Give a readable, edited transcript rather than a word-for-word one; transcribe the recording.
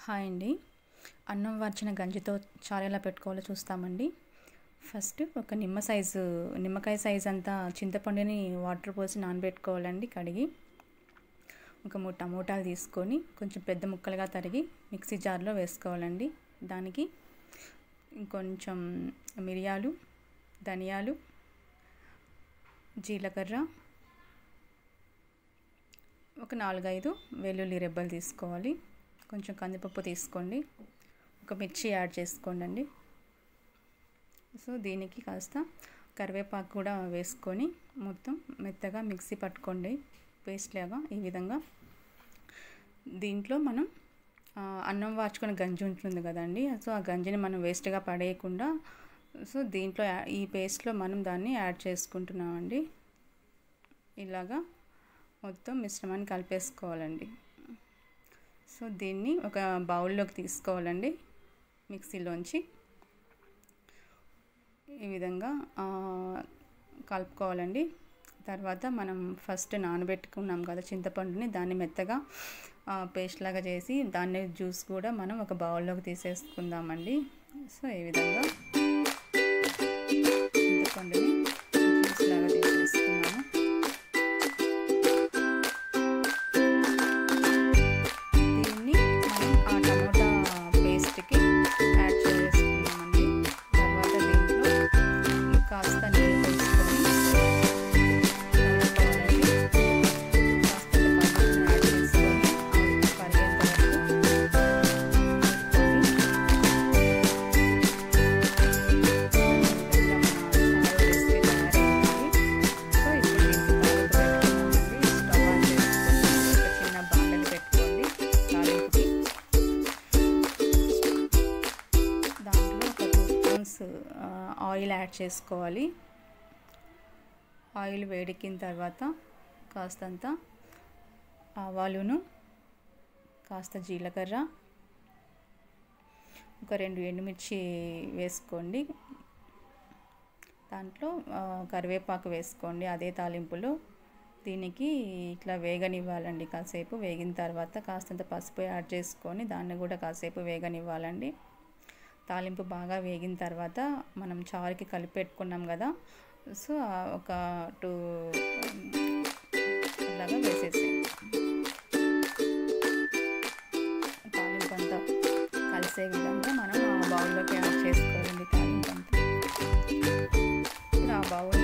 Hi అండి. అన్నం వార్చిన గంజితో చారు ఎలా పెట్టుకోవాలో చూస్తామండి. ఫస్ట్ ఒక నిమ్మకాయ సైజ్ అంతా చింతపండుని వాటర్ పోసి నానబెట్టుకోవాలండి. కడిగి ఒక 3 టమోటాలు తీసుకొని కొంచెం పెద్ద ముక్కలుగా తరిగి మిక్సీ జార్లో వేసుకోవాలండి. దానికి ఇంకొంచెం మిరియాలు, ధనియాలు, జీలకర్ర, ఒక 4-5 వెల్లుల్లి రెబ్బలు తీసుకోవాలి. కొంచెం కందిపప్పు తీసుకోండి. ఒక మిర్చి యాడ్ చేసుకోండి. సో దీనికి కాస్త కరివేపాకు కూడా వేసుకొని మొత్తం మెత్తగా మిక్సీ పట్టుకోండి, పేస్ట్ లాగా. ఈ విధంగా దీంట్లో మనం అన్నం వార్చుకునే గంజి ఉంటుంది కదండి. సో ఆ గంజిని మనం వేస్ట్గా పడేయకుండా సో దీంట్లో ఈ పేస్ట్లో మనం దాన్ని యాడ్ చేసుకుంటున్నామండి. ఇలాగా మొత్తం మిశ్రమాన్ని కలిపేసుకోవాలండి. సో దీన్ని ఒక బౌల్లోకి తీసుకోవాలండి, మిక్సీలోంచి. ఈ విధంగా కలుపుకోవాలండి. తర్వాత మనం ఫస్ట్ నానబెట్టుకున్నాం కదా చింతపండుని, దాన్ని మెత్తగా పేస్ట్ లాగా చేసి దాన్ని జ్యూస్ కూడా మనం ఒక బౌల్లోకి తీసేసుకుందామండి. సో ఈ విధంగా చింతపండుని జ్యూస్ లాగా తీసేసుకున్నాము. దీన్ని మనం ఆ టమోటా పేస్ట్కి యాడ్ చేసుకున్నామండి. తర్వాత దీంట్లో కాస్త నీళ్ళు వేసుకొని ఆయిల్ యాడ్ చేసుకోవాలి. ఆయిల్ వేడెక్కిన తర్వాత కాస్తంత ఆవాలును, కాస్త జీలకర్ర, ఒక 2 ఎండుమిర్చి వేసుకోండి. దాంట్లో కరివేపాకు వేసుకోండి అదే తాలింపులో. దీనికి ఇట్లా వేగనివ్వాలండి. కాసేపు వేగిన తర్వాత కాస్తంత పసుపు యాడ్ చేసుకొని దాన్ని కూడా కాసేపు వేగనివ్వాలండి. తాలింపు బాగా వేగిన తర్వాత మనం చారుకి కలిపి పెట్టుకున్నాం కదా, సో ఒక 2 అలాగా వేసేసేయండి. తాలింపు అంతా కలిసే విధంగా మనం ఆ బౌల్లోకి యాడ్ చేసుకోవాలండి. తాలింపు అంతా ఇప్పుడు ఆ బౌల్